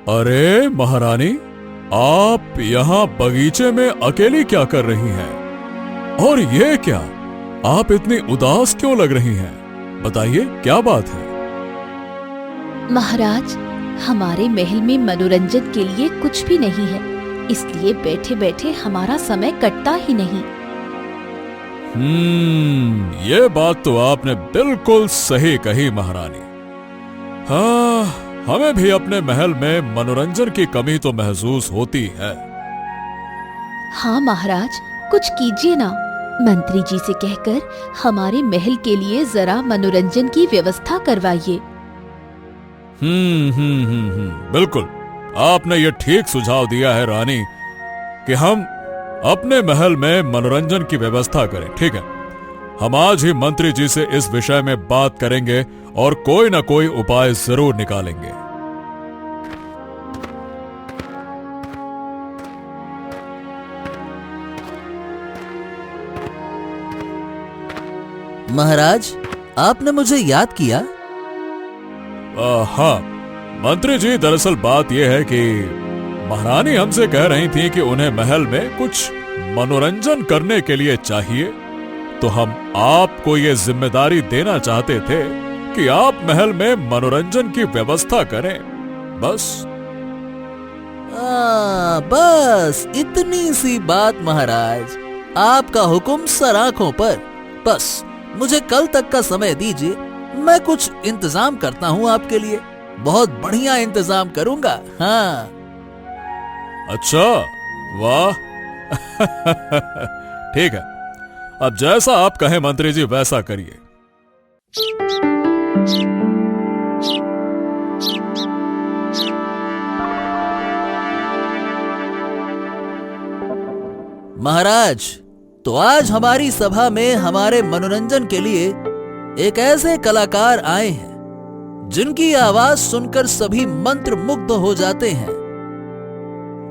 अरे महारानी, आप यहाँ बगीचे में अकेली क्या कर रही हैं? और ये क्या, आप इतनी उदास क्यों लग रही हैं? बताइए क्या बात है? महाराज, हमारे महल में मनोरंजन के लिए कुछ भी नहीं है, इसलिए बैठे बैठे हमारा समय कटता ही नहीं। ये बात तो आपने बिल्कुल सही कही महारानी। हाँ, हमें भी अपने महल में मनोरंजन की कमी तो महसूस होती है। हाँ महाराज, कुछ कीजिए ना। मंत्री जी से कहकर हमारे महल के लिए जरा मनोरंजन की व्यवस्था करवाइए। बिल्कुल, आपने ये ठीक सुझाव दिया है रानी कि हम अपने महल में मनोरंजन की व्यवस्था करें। ठीक है, हम आज ही मंत्री जी से इस विषय में बात करेंगे और कोई ना कोई उपाय जरूर निकालेंगे। महाराज, आपने मुझे याद किया? हाँ मंत्री जी, दरअसल बात यह है कि महारानी हमसे कह रही थी कि उन्हें महल में कुछ मनोरंजन करने के लिए चाहिए, तो हम आपको ये जिम्मेदारी देना चाहते थे कि आप महल में मनोरंजन की व्यवस्था करें। बस बस इतनी सी बात महाराज, आपका हुक्म सर आंखों पर। बस मुझे कल तक का समय दीजिए, मैं कुछ इंतजाम करता हूँ आपके लिए, बहुत बढ़िया इंतजाम करूंगा। हाँ। अच्छा, वाह। ठीक है, अब जैसा आप कहें मंत्री जी वैसा करिए। महाराज, तो आज हमारी सभा में हमारे मनोरंजन के लिए एक ऐसे कलाकार आए हैं जिनकी आवाज सुनकर सभी मंत्र मुग्ध हो जाते हैं।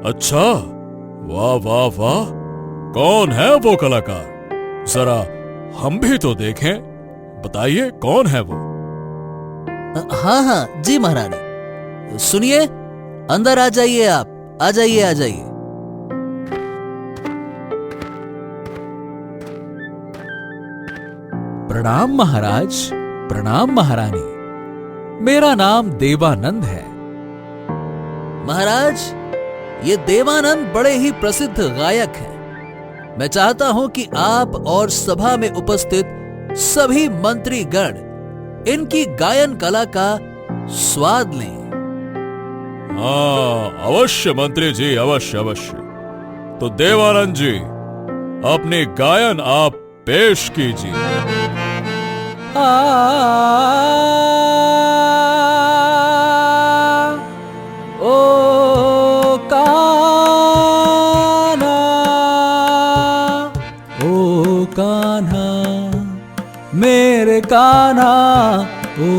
अच्छा, वाह वाह वाह, कौन है वो कलाकार? जरा हम भी तो देखें, बताइए कौन है वो? हाँ जी महारानी, सुनिए, अंदर आ जाइए, आप आ जाइए, आ जाइए। प्रणाम महाराज, प्रणाम महारानी, मेरा नाम देवानंद है। महाराज, ये देवानंद बड़े ही प्रसिद्ध गायक हैं। मैं चाहता हूं कि आप और सभा में उपस्थित सभी मंत्री गण इनकी गायन कला का स्वाद लें। हाँ, अवश्य मंत्री जी, अवश्य अवश्य। तो देवानंद जी, अपनी गायन आप पेश कीजिए। ओ कान्हा, ओ कान्हा, मेरे कान्हा, ओ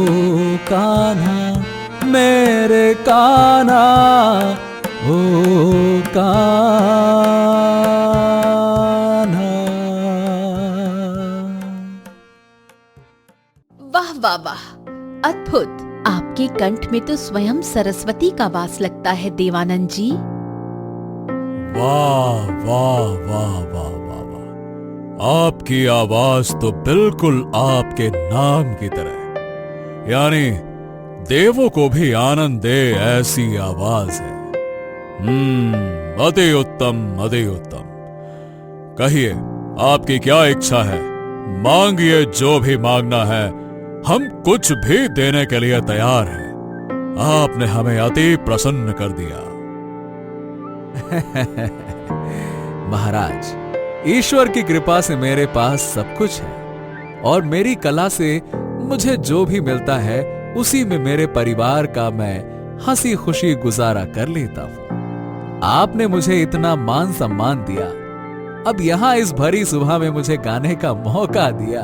कान्हा, मेरे कान्हा, ओ कान्हा। वाह वाह वाह, अद्भुत! आपके कंठ में तो स्वयं सरस्वती का वास लगता है देवानंद जी। वाह वाह वाह वाह वाह वाह, आपकी आवाज तो बिल्कुल आपके नाम की तरह, यानी देवों को भी आनंद दे ऐसी आवाज है। अति उत्तम, अति उत्तम। कहिए, आपकी क्या इच्छा है? मांगिए, जो भी मांगना है, हम कुछ भी देने के लिए तैयार हैं। आपने हमें अति प्रसन्न कर दिया। महाराज, ईश्वर की कृपा से मेरे पास सब कुछ है और मेरी कला से मुझे जो भी मिलता है उसी में मेरे परिवार का मैं हंसी खुशी गुजारा कर लेता हूं। आपने मुझे इतना मान सम्मान दिया, अब यहां इस भरी सुबह में मुझे गाने का मौका दिया।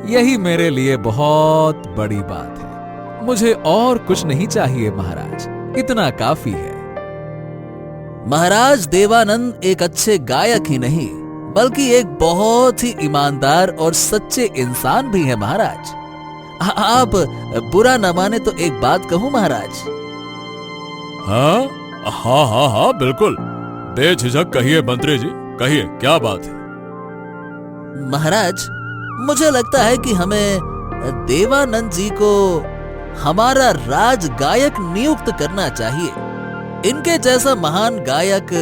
यही मेरे लिए बहुत बड़ी बात है। मुझे और कुछ नहीं चाहिए महाराज, इतना काफी है। महाराज, देवानंद एक अच्छे गायक ही नहीं बल्कि एक बहुत ही ईमानदार और सच्चे इंसान भी हैं महाराज। आप बुरा न माने तो एक बात कहूं महाराज। हाँ हाँ हाँ हाँ बिल्कुल, बेझिझक कहिए मंत्री जी, कहिए क्या बात है। महाराज, मुझे लगता है कि हमें देवानंद जी को हमारा राज गायक नियुक्त करना चाहिए। इनके जैसा महान गायक,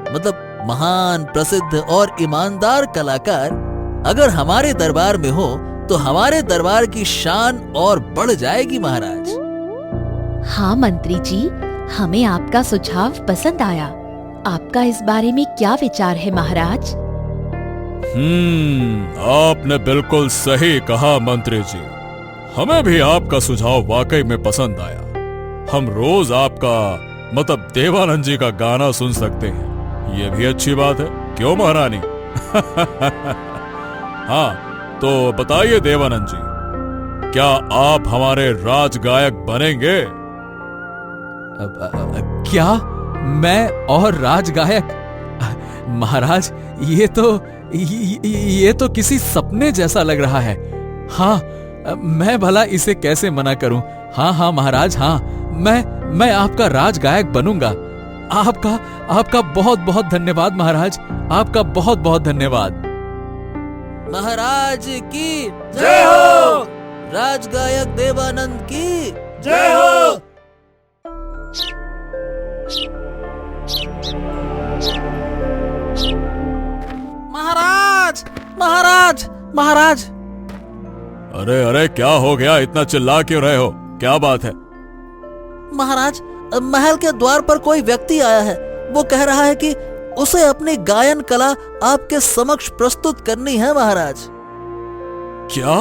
मतलब महान, प्रसिद्ध और ईमानदार कलाकार अगर हमारे दरबार में हो तो हमारे दरबार की शान और बढ़ जाएगी महाराज। हाँ मंत्री जी, हमें आपका सुझाव पसंद आया। आपका इस बारे में क्या विचार है महाराज? आपने बिल्कुल सही कहा मंत्री जी, हमें भी आपका सुझाव वाकई में पसंद आया। हम रोज आपका, मतलब देवानंद जी का गाना सुन सकते हैं, ये भी अच्छी बात है, क्यों महारानी? हाँ तो बताइए देवानंद जी, क्या आप हमारे राज गायक बनेंगे? क्या मैं और राज गायक? महाराज, ये तो किसी सपने जैसा लग रहा है। हाँ, मैं भला इसे कैसे मना करूं। हाँ हाँ महाराज, हाँ, मैं आपका राज गायक बनूंगा। आपका बहुत बहुत धन्यवाद महाराज, आपका बहुत बहुत धन्यवाद। महाराज की जय हो। राज गायक देवानंद की जय हो। महाराज महाराज महाराज। अरे अरे क्या हो गया, इतना चिल्ला क्यों रहे हो, क्या बात है? महाराज, महल के द्वार पर कोई व्यक्ति आया है। वो कह रहा है कि उसे अपनी गायन कला आपके समक्ष प्रस्तुत करनी है महाराज। क्या?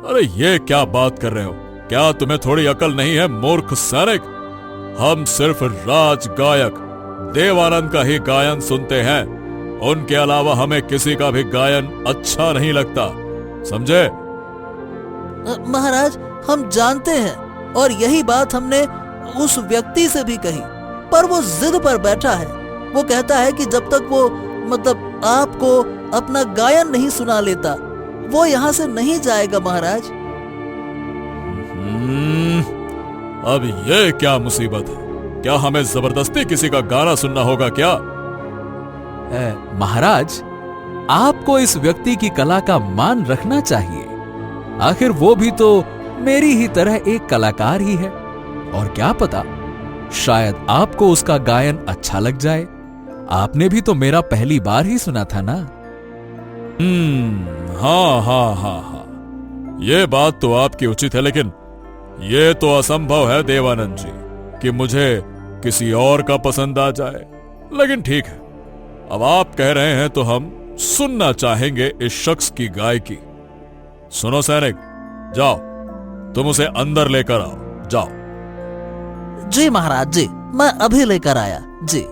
अरे ये क्या बात कर रहे हो? क्या तुम्हें थोड़ी अकल नहीं है मूर्ख सैनिक? हम सिर्फ राज गायक देवानंद का ही गायन सुनते हैं, उनके अलावा हमें किसी का भी गायन अच्छा नहीं लगता, समझे? महाराज, हम जानते हैं और यही बात हमने उस व्यक्ति से भी कही, पर वो जिद पर बैठा है। वो कहता है कि जब तक वो, मतलब आपको अपना गायन नहीं सुना लेता, वो यहाँ से नहीं जाएगा महाराज। अब ये क्या मुसीबत है? क्या हमें जबरदस्ती किसी का गाना सुनना होगा क्या? महाराज, आपको इस व्यक्ति की कला का मान रखना चाहिए। आखिर वो भी तो मेरी ही तरह एक कलाकार ही है, और क्या पता, शायद आपको उसका गायन अच्छा लग जाए। आपने भी तो मेरा पहली बार ही सुना था ना। हाँ हाँ हाँ हाँ, ये बात तो आपकी उचित है, लेकिन ये तो असंभव है देवानंद जी कि मुझे किसी और का पसंद आ जाए। लेकिन ठीक है, अब आप कह रहे हैं तो हम सुनना चाहेंगे इस शख्स की गायकी। सुनो सैनिक, जाओ तुम उसे अंदर लेकर आओ, जाओ। जी महाराज जी, मैं अभी लेकर आया जी।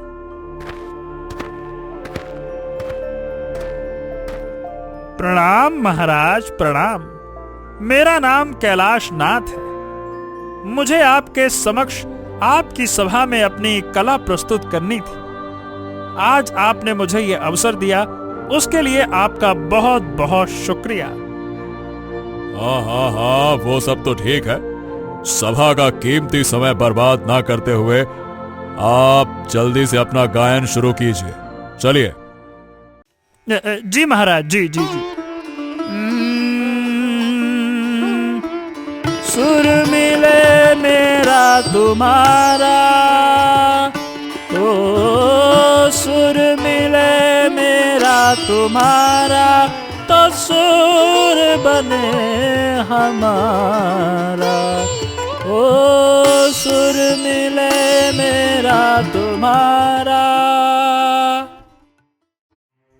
प्रणाम महाराज, प्रणाम। मेरा नाम कैलाश नाथ है। मुझे आपके समक्ष आपकी सभा में अपनी कला प्रस्तुत करनी थी। आज आपने मुझे ये अवसर दिया, उसके लिए आपका बहुत बहुत शुक्रिया। हाँ हाँ हाँ, वो सब तो ठीक है। सभा का कीमती समय बर्बाद ना करते हुए आप जल्दी से अपना गायन शुरू कीजिए, चलिए। जी महाराज, जी जी जी। सुर मिले मेरा तुम्हारा, ओ सुर मिले मेरा तुम्हारा, तो सुर बने हमारा। ओ सुर मिले मेरा तुम्हारा।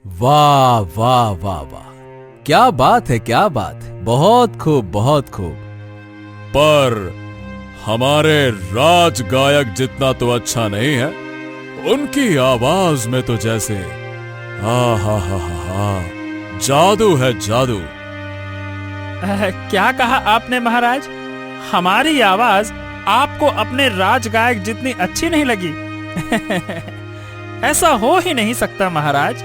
वाह वाह वाह वाह, क्या बात है, क्या बात है, बहुत खूब बहुत खूब। पर हमारे राज गायक जितना तो अच्छा नहीं है। उनकी आवाज में तो जैसे हा हा हा हा, जादू है, जादू। क्या कहा आपने महाराज? हमारी आवाज आपको अपने राज गायक जितनी अच्छी नहीं लगी? ऐसा हो ही नहीं सकता महाराज।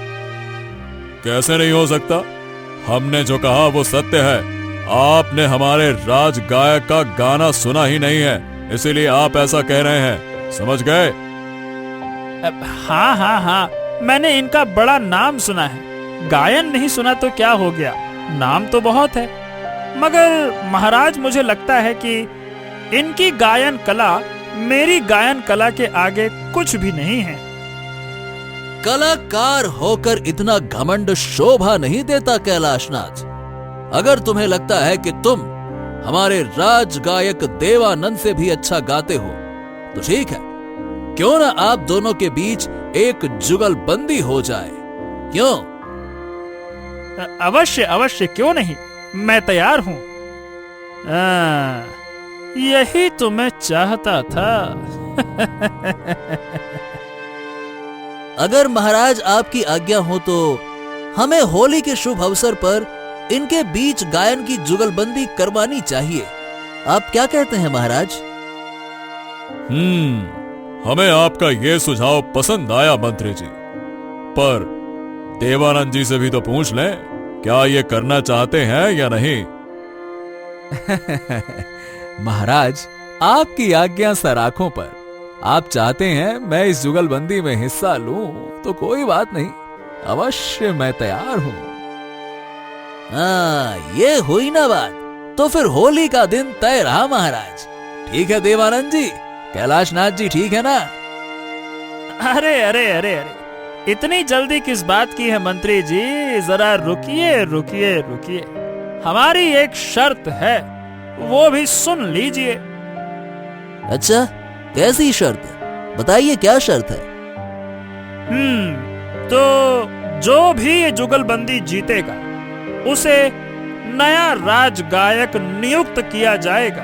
कैसे नहीं हो सकता? हमने जो कहा वो सत्य है। आपने हमारे राज गायक का गाना सुना ही नहीं है, इसीलिए आप ऐसा कह रहे हैं। समझ गए? हाँ हाँ हाँ, मैंने इनका बड़ा नाम सुना है। गायन नहीं सुना तो क्या हो गया, नाम तो बहुत है। मगर महाराज, मुझे लगता है कि इनकी गायन कला मेरी गायन कला के आगे कुछ भी नहीं है। कलाकार होकर इतना घमंड शोभा नहीं देता कैलाशनाथ। अगर तुम्हें लगता है कि तुम हमारे राज गायक देवानंद से भी अच्छा गाते हो तो ठीक है, क्यों ना आप दोनों के बीच एक जुगलबंदी हो जाए। क्यों? अवश्य अवश्य, क्यों नहीं, मैं तैयार हूं। यही तो मैं चाहता था। अगर महाराज आपकी आज्ञा हो तो हमें होली के शुभ अवसर पर इनके बीच गायन की जुगलबंदी करवानी चाहिए। आप क्या कहते हैं महाराज? हमें आपका ये सुझाव पसंद आया मंत्री जी, पर देवानंद जी से भी तो पूछ लें, क्या ये करना चाहते हैं या नहीं? महाराज, आपकी आज्ञा सराखों पर। आप चाहते हैं मैं इस जुगलबंदी में हिस्सा लूं तो कोई बात नहीं, अवश्य मैं तैयार हूं। ये हुई ना बात। तो फिर होली का दिन तय रहा महाराज। ठीक है देवानंद जी, कैलाशनाथ जी ठीक है ना? अरे अरे अरे अरे, इतनी जल्दी किस बात की है मंत्री जी? जरा रुकिए रुकिए रुकिए, हमारी एक शर्त है, वो भी सुन लीजिए। अच्छा, कैसी शर्त है? बताइए, क्या शर्त है? तो जो भी ये जुगलबंदी जीतेगा उसे नया राज गायक नियुक्त किया जाएगा,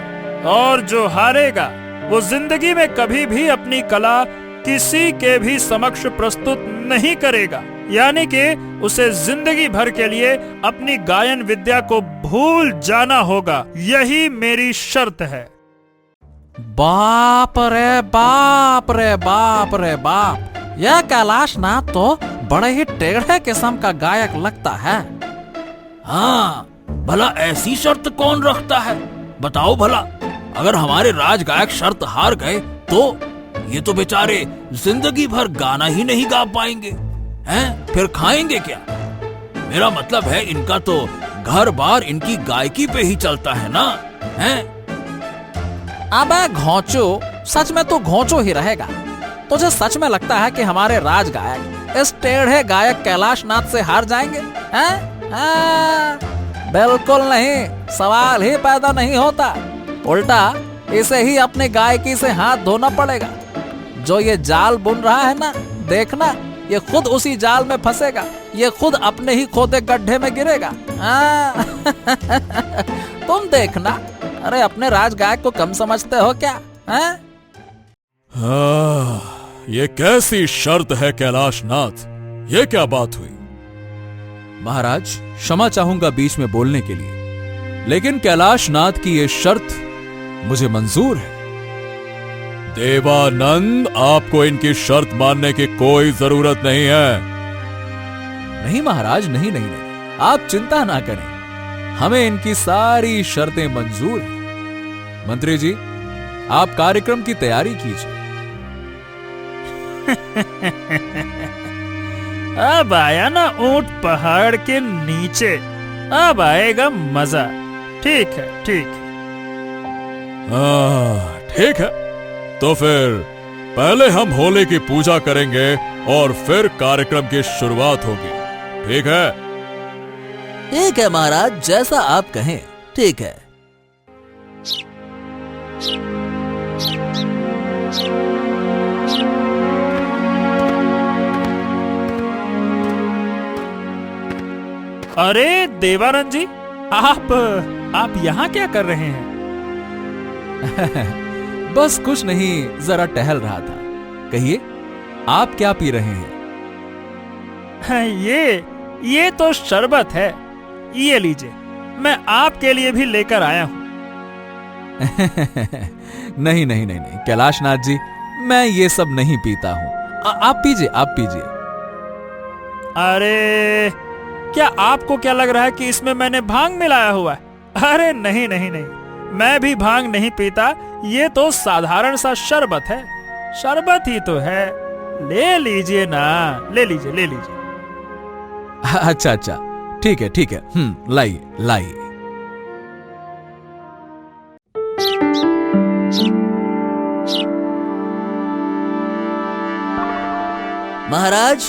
और जो हारेगा वो जिंदगी में कभी भी अपनी कला किसी के भी समक्ष प्रस्तुत नहीं करेगा। यानी कि उसे जिंदगी भर के लिए अपनी गायन विद्या को भूल जाना होगा। यही मेरी शर्त है। बाप रे बाप रे बाप रे बाप, यह कैलाशनाथ तो बड़े ही टेढ़े किस्म का गायक लगता है। हाँ, भला ऐसी शर्त कौन रखता है? बताओ भला, अगर हमारे राज गायक शर्त हार गए तो ये तो बेचारे जिंदगी भर गाना ही नहीं गा पाएंगे, हैं? फिर खाएंगे क्या? मेरा मतलब है, इनका तो घर बार इनकी गायकी पे ही चलता है ना, हैं? अबे घोंचो, सच में तो घोंचो ही रहेगा। तुझे सच में लगता है कि हमारे राज गायक इस टेढ़े गायक कैलाशनाथ से हार जाएंगे? हैं? बिल्कुल नहीं, सवाल ही पैदा नहीं होता। उल्टा इसे ही अपनी गायकी से हाथ धोना पड़ेगा। जो ये जाल बुन रहा है ना, देखना, ये खुद उसी जाल में फंसेगा, ये खुद अपने ही खोदे गड्ढे में गिरेगा। तुम देखना। अरे अपने राज गायक को कम समझते हो क्या? ये कैसी शर्त है कैलाशनाथ? ये क्या बात हुई? महाराज, क्षमा चाहूंगा बीच में बोलने के लिए, लेकिन कैलाशनाथ की ये शर्त मुझे मंजूर है। देवानंद, आपको इनकी शर्त मानने की कोई जरूरत नहीं है। नहीं महाराज, नहीं नहीं नहीं, आप चिंता ना करें, हमें इनकी सारी शर्तें मंजूर हैं। मंत्री जी, आप कार्यक्रम की तैयारी कीजिए। अब आया ना ऊंट पहाड़ के नीचे, अब आएगा मजा। ठीक है, ठीक है। ठीक है, तो फिर पहले हम होली की पूजा करेंगे और फिर कार्यक्रम की शुरुआत होगी। ठीक है? ठीक है महाराज, जैसा आप कहें। ठीक है। अरे देवानंद जी, आप यहाँ क्या कर रहे हैं? बस कुछ नहीं, जरा टहल रहा था। कहिए, आप क्या पी रहे हैं? ये तो शरबत है, ये लीजिए, मैं आपके लिए भी लेकर आया हूं। नहीं नहीं नहीं नहीं कैलाशनाथ जी, मैं ये सब नहीं पीता हूं। आप पीजिए, आप पीजिए। अरे क्या आपको क्या लग रहा है कि इसमें मैंने भांग मिलाया हुआ है? अरे नहीं नहीं नहीं, मैं भी भांग नहीं पीता। ये तो साधारण सा शरबत है, शरबत ही तो है। ले लीजिए ना, ले लीजिए ले लीजिए। अच्छा अच्छा, ठीक है, लाइए लाइए। महाराज,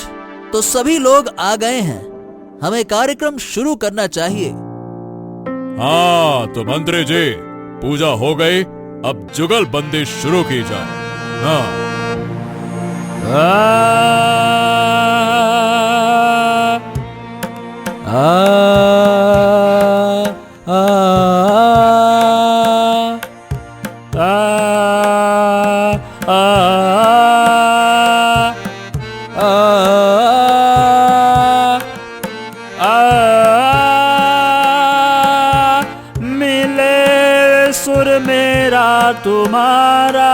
तो सभी लोग आ गए हैं, हमें कार्यक्रम शुरू करना चाहिए। हाँ तो मंत्री जी, पूजा हो गई, अब जुगलबंदी शुरू की जाए। हाँ। मिले सुर मेरा तुम्हारा,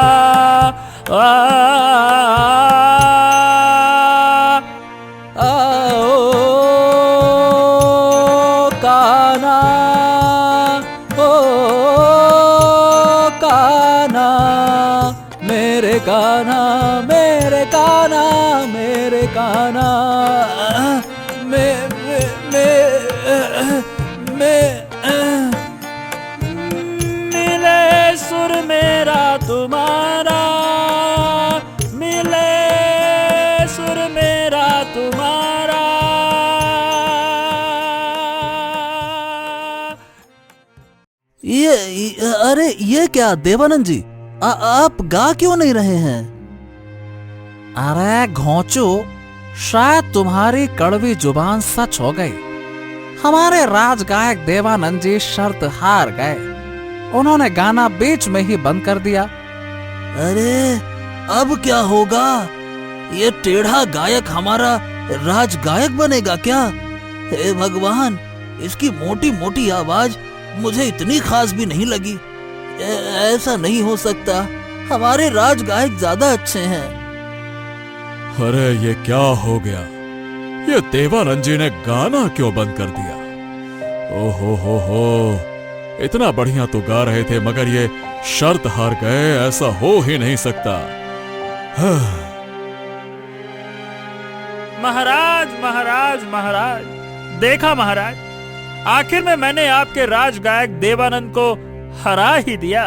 काना, ओ काना, मेरे काना, मेरे काना, मेरे काना, मिले सुर मेरा तुम्हारा, मिले सुर मेरा तुम्हारा। अरे ये क्या देवानंद जी, आप गा क्यों नहीं रहे हैं? अरे घोंचू, शायद तुम्हारी कड़वी जुबान सच हो गई। हमारे राज गायक देवानंद जी शर्त हार गए, उन्होंने गाना बीच में ही बंद कर दिया। अरे अब क्या होगा? ये टेढ़ा गायक हमारा राज गायक बनेगा क्या? हे भगवान, इसकी मोटी मोटी आवाज मुझे इतनी खास भी नहीं लगी। ऐसा नहीं हो सकता, हमारे राज गायक ज्यादा अच्छे हैं। अरे ये क्या हो गया? ये देवानंद जी ने गाना क्यों बंद कर दिया? ओहो हो, इतना बढ़िया तो गा रहे थे, मगर ये शर्त हार गए, ऐसा हो ही नहीं सकता। महाराज महाराज महाराज, देखा महाराज, आखिर में मैंने आपके राज गायक देवानंद को हरा ही दिया,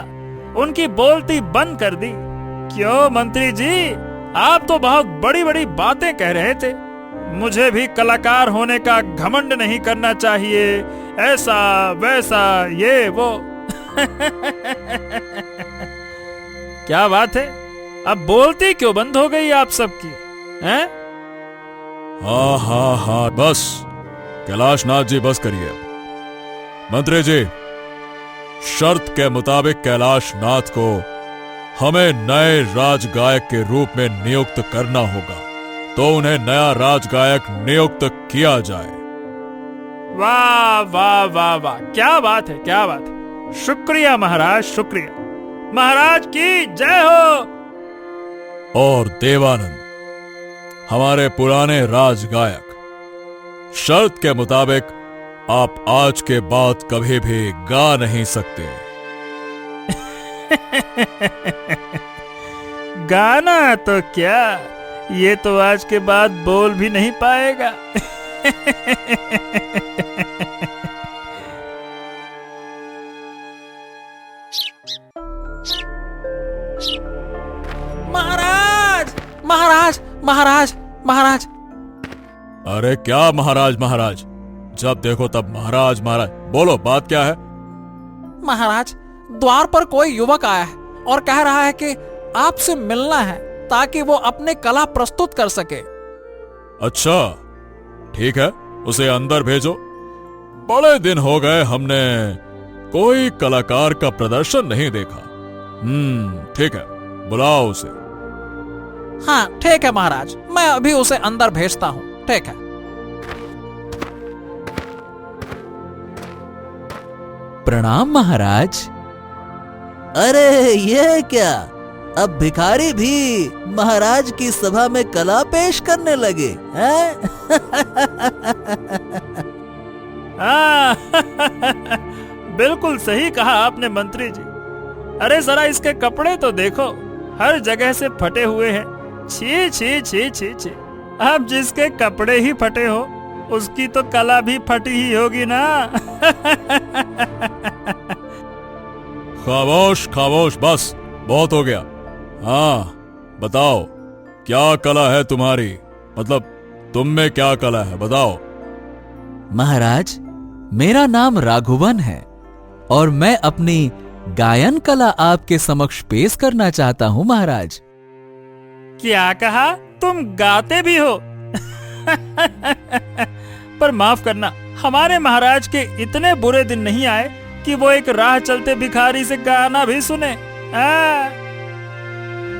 उनकी बोलती बंद कर दी। क्यों मंत्री जी, आप तो बहुत बड़ी बड़ी बातें कह रहे थे, मुझे भी कलाकार होने का घमंड नहीं करना चाहिए, ऐसा वैसा ये वो। क्या बात है, अब बोलती क्यों बंद हो गई आप सबकी, हैं? हाँ, बस कैलाशनाथ जी बस करिए। मंत्री जी, शर्त के मुताबिक कैलाशनाथ को हमें नए राज गायक के रूप में नियुक्त करना होगा, तो उन्हें नया राज गायक नियुक्त किया जाए। वाह वाह वाह वाह, क्या बात है, क्या बात है। शुक्रिया महाराज, शुक्रिया। महाराज की जय हो। और देवानंद, हमारे पुराने राज गायक, शर्त के मुताबिक आप आज के बाद कभी भी गा नहीं सकते। गाना तो क्या, ये तो आज के बाद बोल भी नहीं पाएगा। महाराज महाराज महाराज महाराज। अरे क्या महाराज महाराज, जब देखो तब महाराज महाराज, बोलो बात क्या है? महाराज, द्वार पर कोई युवक आया है और कह रहा है कि आपसे मिलना है ताकि वो अपने कला प्रस्तुत कर सके। अच्छा ठीक है, उसे अंदर भेजो। बड़े दिन हो गए हमने कोई कलाकार का प्रदर्शन नहीं देखा। ठीक है, बुलाओ उसे। हाँ ठीक है महाराज, मैं अभी उसे अंदर भेजता हूँ। ठीक है। प्रणाम महाराज। अरे ये क्या, अब भिखारी भी महाराज की सभा में कला पेश करने लगे हैं? बिल्कुल सही कहा आपने मंत्री जी। अरे जरा इसके कपड़े तो देखो, हर जगह से फटे हुए हैं। छी छी छी छी छी। अब जिसके कपड़े ही फटे हो उसकी तो कला भी फटी ही होगी ना। खामोश खामोश, बस बहुत हो गया। हाँ बताओ, क्या कला है तुम्हारी? मतलब तुम में क्या कला है, बताओ। महाराज, मेरा नाम राघवन है और मैं अपनी गायन कला आपके समक्ष पेश करना चाहता हूं महाराज। क्या कहा? तुम गाते भी हो? पर माफ करना, हमारे महाराज के इतने बुरे दिन नहीं आए कि वो एक राह चलते भिखारी से गाना भी सुने।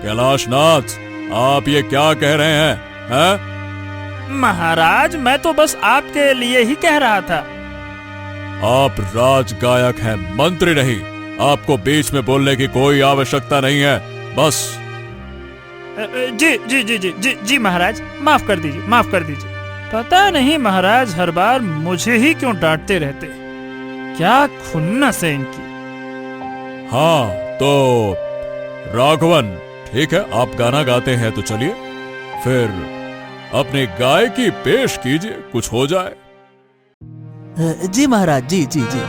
कैलाशनाथ, आप ये क्या कह रहे हैं? महाराज, मैं तो बस आपके लिए ही कह रहा था। आप राज गायक हैं, मंत्री नहीं। आपको बीच में बोलने की कोई आवश्यकता नहीं है, बस। जी जी जी जी जी जी महाराज, माफ कर दीजिए, माफ कर दीजिए। पता नहीं महाराज हर बार मुझे ही क्यों डांटते रहते, क्या खुन्नस है इनकी। हाँ तो राघवन, ठीक है, आप गाना गाते हैं तो चलिए फिर अपनी गायकी पेश कीजिए, कुछ हो जाए। जी महाराज, जी जी जी।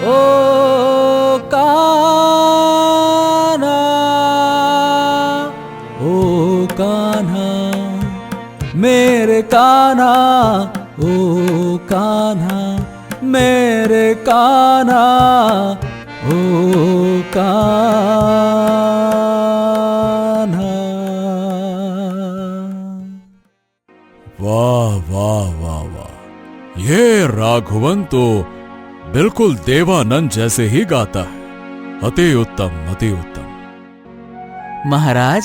ओ कान्हा, ओ कान्हा, मेरे कान्हा, ओ कान्हा, मेरे कान्हा, ओ कान्हा। वाह वाह वाह वाह, ये राघवन तो बिल्कुल देवानंद जैसे ही गाता है। अति उत्तम, अति उत्तम। महाराज,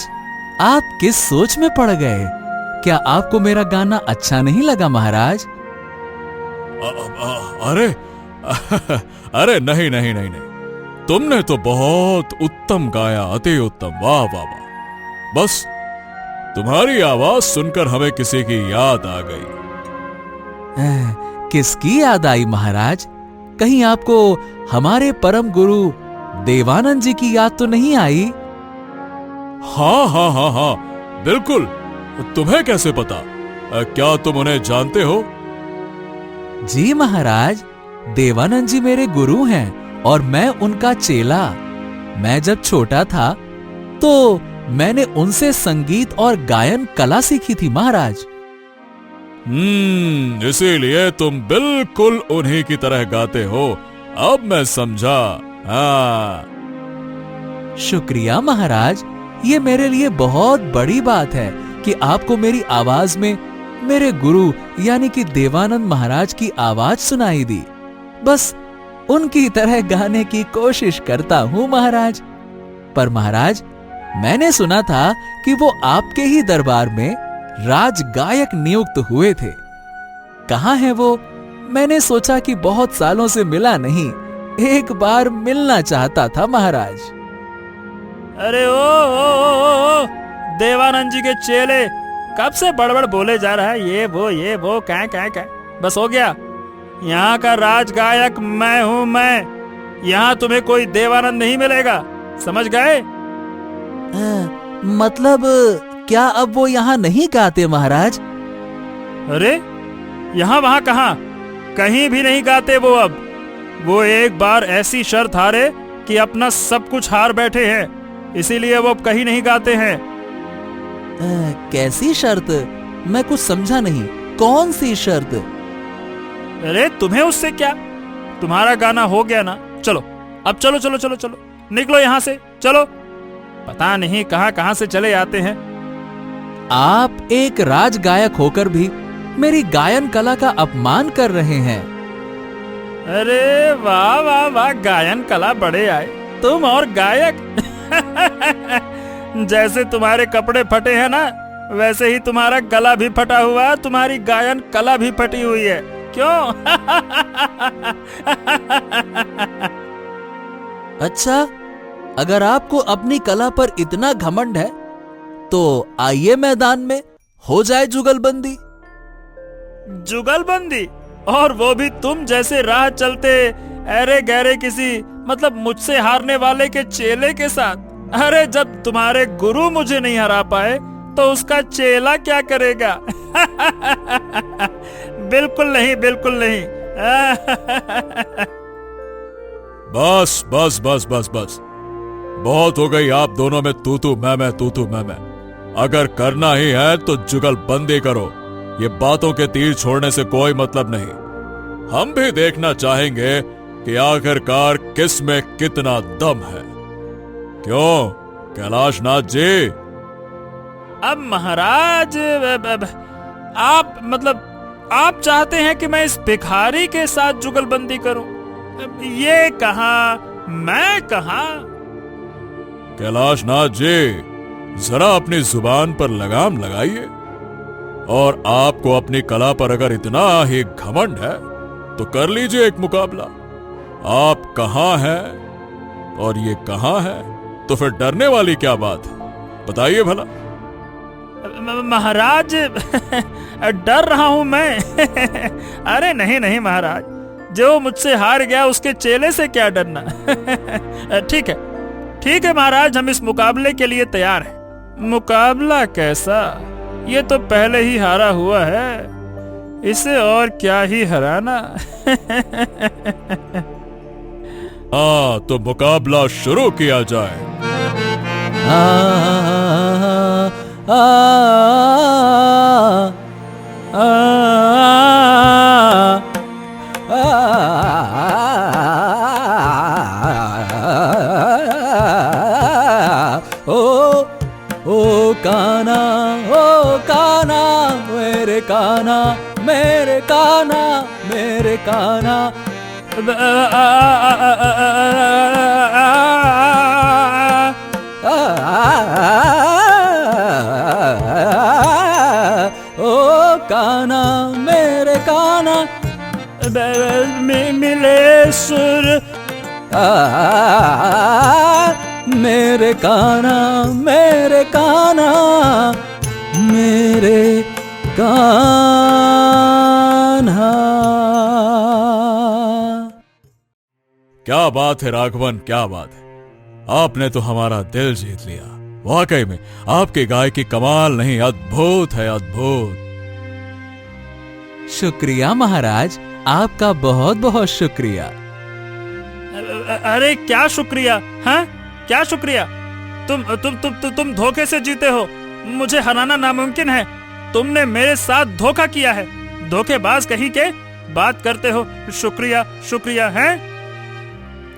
आप किस सोच में पड़ गए? क्या आपको मेरा गाना अच्छा नहीं लगा महाराज? अरे अरे नहीं नहीं नहीं नहीं, तुमने तो बहुत उत्तम गाया, अति उत्तम, वाह वाह वाह। बस तुम्हारी आवाज सुनकर हमें किसी की याद आ गई। किसकी याद आई महाराज? कहीं आपको हमारे परम गुरु देवानंद जी की याद तो नहीं आई? हाँ हाँ हाँ हाँ, बिल्कुल। तुम्हें कैसे पता? क्या तुम उन्हें जानते हो? जी महाराज, देवानंद जी मेरे गुरु हैं और मैं उनका चेला। मैं जब छोटा था तो मैंने उनसे संगीत और गायन कला सीखी थी महाराज। इसीलिए तुम बिल्कुल उन्हीं की तरह गाते हो। अब मैं समझा। हाँ, शुक्रिया महाराज, ये मेरे लिए बहुत बड़ी बात है कि आपको मेरी आवाज में मेरे गुरु यानी कि देवानंद महाराज की आवाज सुनाई दी। बस उनकी तरह गाने की कोशिश करता हूँ महाराज। पर महाराज, मैंने सुना था कि वो आपके ही दरबार में राज गायक नियुक्त हुए थे। कहाँ है वो? मैंने सोचा कि बहुत सालों से मिला नहीं, एक बार मिलना चाहता था महाराज। अरे ओ, देवानंद जी के चेले, कब से बड़बड़ बोले जा रहा है, ये वो क्या। बस हो गया, यहाँ का राज गायक मैं हूँ मैं। यहाँ तुम्हें कोई देवानंद नहीं मिलेगा, समझ गए? मतलब क्या अब वो यहाँ नहीं गाते महाराज? अरे यहाँ वहाँ कहाँ, कहीं भी नहीं गाते वो अब। वो एक बार ऐसी शर्त हारे कि अपना सब कुछ हार बैठे हैं, इसीलिए वो कहीं नहीं गाते हैं। कैसी शर्त? मैं कुछ समझा नहीं, कौन सी शर्त? अरे तुम्हें उससे क्या, तुम्हारा गाना हो गया ना। चलो अब चलो चलो चलो चलो, निकलो यहाँ से, चलो। पता नहीं कहाँ कहाँ से चले आते हैं। आप एक राज गायक होकर भी मेरी गायन कला का अपमान कर रहे हैं। अरे वाह वाह वाह, गायन कला बड़े आए तुम और गायक। जैसे तुम्हारे कपड़े फटे हैं ना, वैसे ही तुम्हारा गला भी फटा हुआ, तुम्हारी गायन कला भी फटी हुई है। क्यों? अच्छा, अगर आपको अपनी कला पर इतना घमंड है तो आइए मैदान में हो जाए जुगलबंदी। जुगलबंदी? और वो भी तुम जैसे राह चलते अरे गहरे किसी मतलब मुझसे हारने वाले के चेले के साथ। अरे जब तुम्हारे गुरु मुझे नहीं हरा पाए तो उसका चेला क्या करेगा? बिल्कुल नहीं, बिल्कुल नहीं। बस बस बस बस बस, बहुत हो गई आप दोनों में तू तू मैं तू तू मैं। अगर करना ही है तो जुगलबंदी करो, ये बातों के तीर छोड़ने से कोई मतलब नहीं। हम भी देखना चाहेंगे कि आखिरकार किस में कितना दम है। क्यों कैलाश नाथ जी? अब महाराज आप मतलब आप चाहते हैं कि मैं इस भिखारी के साथ जुगलबंदी करूं? ये कहा, मैं कहा। कैलाश नाथ जी, जरा अपनी जुबान पर लगाम लगाइए। और आपको अपनी कला पर अगर इतना ही घमंड है तो कर लीजिए एक मुकाबला। आप कहां हैं और ये कहां है, तो फिर डरने वाली क्या बात है, बताइए भला। महाराज डर रहा हूं मैं। अरे नहीं नहीं महाराज, जो मुझसे हार गया उसके चेले से क्या डरना। ठीक है महाराज, हम इस मुकाबले के लिए तैयार हैं। मुकाबला कैसा? ये तो पहले ही हारा हुआ है, इसे और क्या ही हराना। हाँ, तो मुकाबला शुरू किया जाए। ओ काना मेरे काना, मेरे काना, मेरे काना। ओ काना मेरे काना, मिले सुर। मेरे काना, मेरे काना, मेरे कान्हा। क्या बात है राघवन, क्या बात है, आपने तो हमारा दिल जीत लिया। वाकई में आपकी गायकी कमाल नहीं, अद्भुत है, अद्भुत। शुक्रिया महाराज, आपका बहुत बहुत शुक्रिया। अरे क्या शुक्रिया? हाँ, क्या शुक्रिया? तुम धोखे से जीते हो, मुझे हराना नामुमकिन है। तुमने मेरे साथ धोखा किया है, धोखेबाज कहीं के बात करते हो शुक्रिया शुक्रिया है।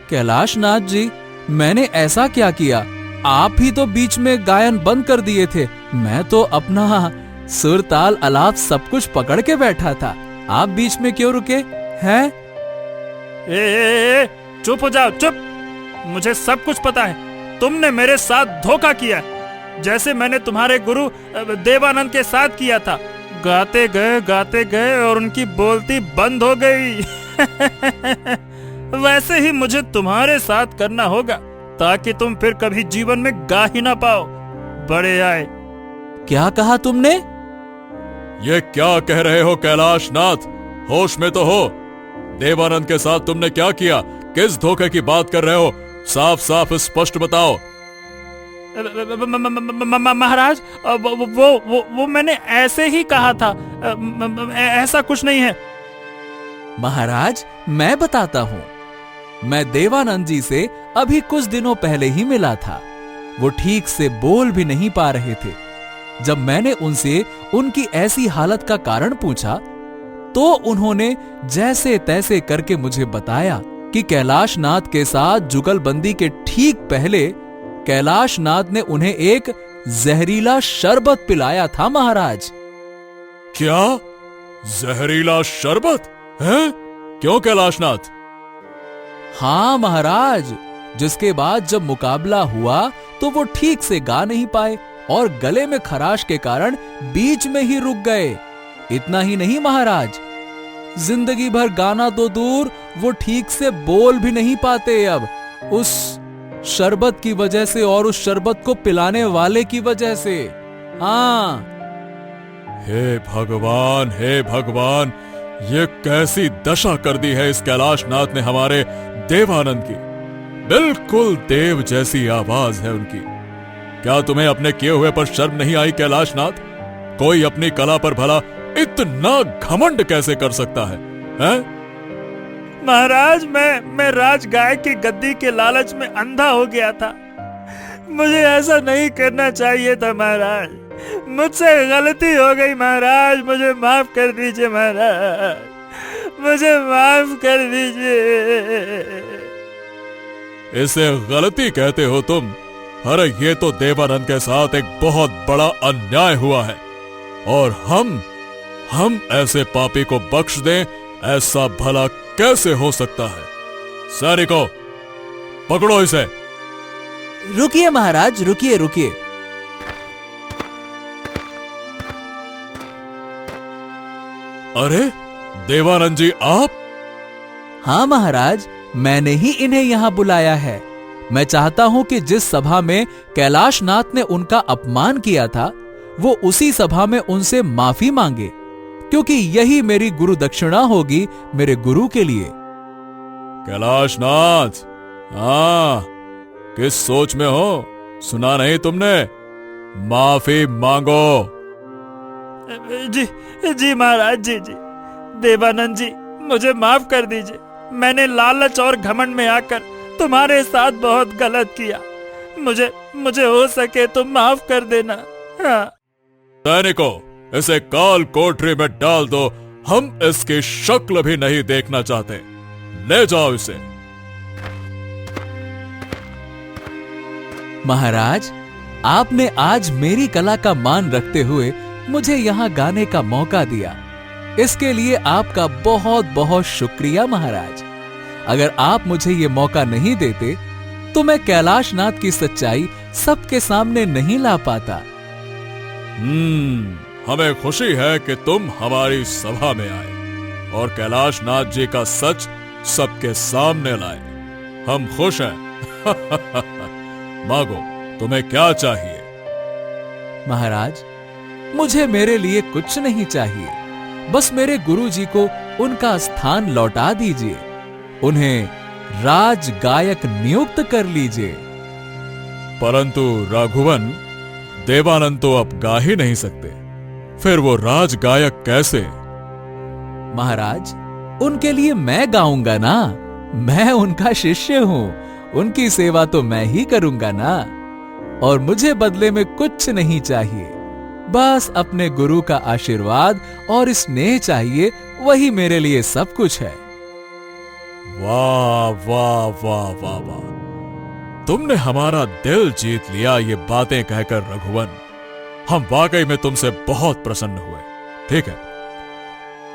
कैलाश नाथ जी, मैंने ऐसा क्या किया? आप ही तो बीच में गायन बंद कर दिए थे। मैं तो अपना सुर ताल अलाप सब कुछ पकड़ के बैठा था, आप बीच में क्यों रुके हैं? चुप हो जाओ, चुप। मुझे सब कुछ पता है, तुमने मेरे साथ धोखा किया है, जैसे मैंने तुम्हारे गुरु देवानंद के साथ किया था। गाते गए और उनकी बोलती बंद हो गई। वैसे ही मुझे तुम्हारे साथ करना होगा, ताकि तुम फिर कभी जीवन में गा ही ना पाओ। बड़े आए। क्या कहा तुमने? ये क्या कह रहे हो कैलाश नाथ? होश में तो हो। देवानंद के साथ तुमने क्या किया? किस धोखे की बात कर रहे हो? साफ साफ स्पष्ट बताओ। महाराज, वो मैंने ऐसे ही कहा था, ऐसा कुछ नहीं है। महाराज, मैं बताता हूँ। मैं देवानंद जी से अभी कुछ दिनों पहले ही मिला था। वो ठीक से बोल भी नहीं पा रहे थे। जब मैंने उनसे उनकी ऐसी हालत का कारण पूछा, तो उन्होंने जैसे तैसे करके मुझे बताया कि कैलाश नाथ के साथ जुगलबंदी के ठीक पहले कैलाश नाथ ने उन्हें एक जहरीला शरबत पिलाया था महाराज। क्या? जहरीला शरबत है? क्यों कैलाश नाथ? हाँ महाराज, जिसके बाद जब मुकाबला हुआ तो वो ठीक से गा नहीं पाए और गले में खराश के कारण बीच में ही रुक गए। इतना ही नहीं महाराज, जिंदगी भर गाना तो दूर, वो ठीक से बोल भी नहीं पाते अब, उस शरबत की वजह से और उस शरबत को पिलाने वाले की वजह से। हाँ। हे भगवान, ये कैसी दशा कर दी है इस कैलाशनाथ ने हमारे देवानंद की। बिल्कुल देव जैसी आवाज है उनकी। क्या तुम्हें अपने किए हुए पर शर्म नहीं आई कैलाशनाथ? कोई अपनी कला पर भला इतना घमंड कैसे कर सकता है, हैं? महाराज, मैं राजगाय की गद्दी के लालच में अंधा हो गया था। मुझे ऐसा नहीं करना चाहिए था महाराज। मुझसे गलती हो गई महाराज, मुझे माफ कर दीजिए महाराज, मुझे माफ कर दीजिए। इसे गलती कहते हो तुम? अरे ये तो देवानंद के साथ एक बहुत बड़ा अन्याय हुआ है, और हम ऐसे पापी को बख्श दें, ऐसा भला कैसे हो सकता है? सैनिकों, पकड़ो इसे। रुकिए महाराज, रुकिए रुकिए। अरे देवानंद जी, आप? हाँ महाराज, मैंने ही इन्हें यहां बुलाया है। मैं चाहता हूं कि जिस सभा में कैलाशनाथ ने उनका अपमान किया था, वो उसी सभा में उनसे माफी मांगे, क्योंकि यही मेरी गुरु दक्षिणा होगी मेरे गुरु के लिए। कैलाशनाथ, हाँ, किस सोच में हो? सुना नहीं तुमने? माफी मांगो। जी महाराज, जी। देवानंद जी, मुझे माफ कर दीजिए। मैंने लालच और घमंड में आकर तुम्हारे साथ बहुत गलत किया। मुझे हो सके तो माफ कर देना। हाँ। सैनिकों, इसे काल कोठरी में डाल दो। हम इसकी शक्ल भी नहीं देखना चाहते। ले जाओ इसे। महाराज, आपने आज मेरी कला का मान रखते हुए मुझे यहाँ गाने का मौका दिया। इसके लिए आपका बहुत बहुत शुक्रिया महाराज। अगर आप मुझे ये मौका नहीं देते तो मैं कैलाशनाथ की सच्चाई सबके सामने नहीं ला पाता। हमें खुशी है कि तुम हमारी सभा में आए और कैलाशनाथ जी का सच सबके सामने लाए। हम खुश हैं। मांगो, तुम्हें क्या चाहिए? महाराज, मुझे मेरे लिए कुछ नहीं चाहिए, बस मेरे गुरुजी को उनका स्थान लौटा दीजिए। उन्हें राज गायक नियुक्त कर लीजिए। परंतु राघवन, देवानंद तो अब गा ही नहीं सकते, फिर वो राज गायक कैसे? महाराज, उनके लिए मैं गाऊंगा ना। मैं उनका शिष्य हूं, उनकी सेवा तो मैं ही करूंगा ना। और मुझे बदले में कुछ नहीं चाहिए, बस अपने गुरु का आशीर्वाद और स्नेह चाहिए। वही मेरे लिए सब कुछ है। वाह वाह वाह वाह वाह, तुमने हमारा दिल जीत लिया ये बातें कहकर रघुवन। हम वाकई में तुमसे बहुत प्रसन्न हुए। ठीक है,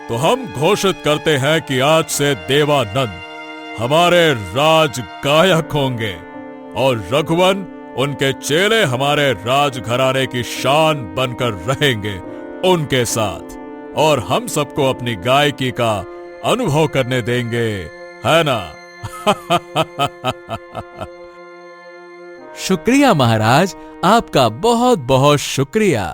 तो हम घोषित करते हैं कि आज से देवानंद हमारे राज गायक होंगे और रघुवन उनके चेले हमारे राज घराने की शान बनकर रहेंगे उनके साथ, और हम सबको अपनी गायकी का अनुभव करने देंगे, है ना? शुक्रिया महाराज, आपका बहुत बहुत शुक्रिया।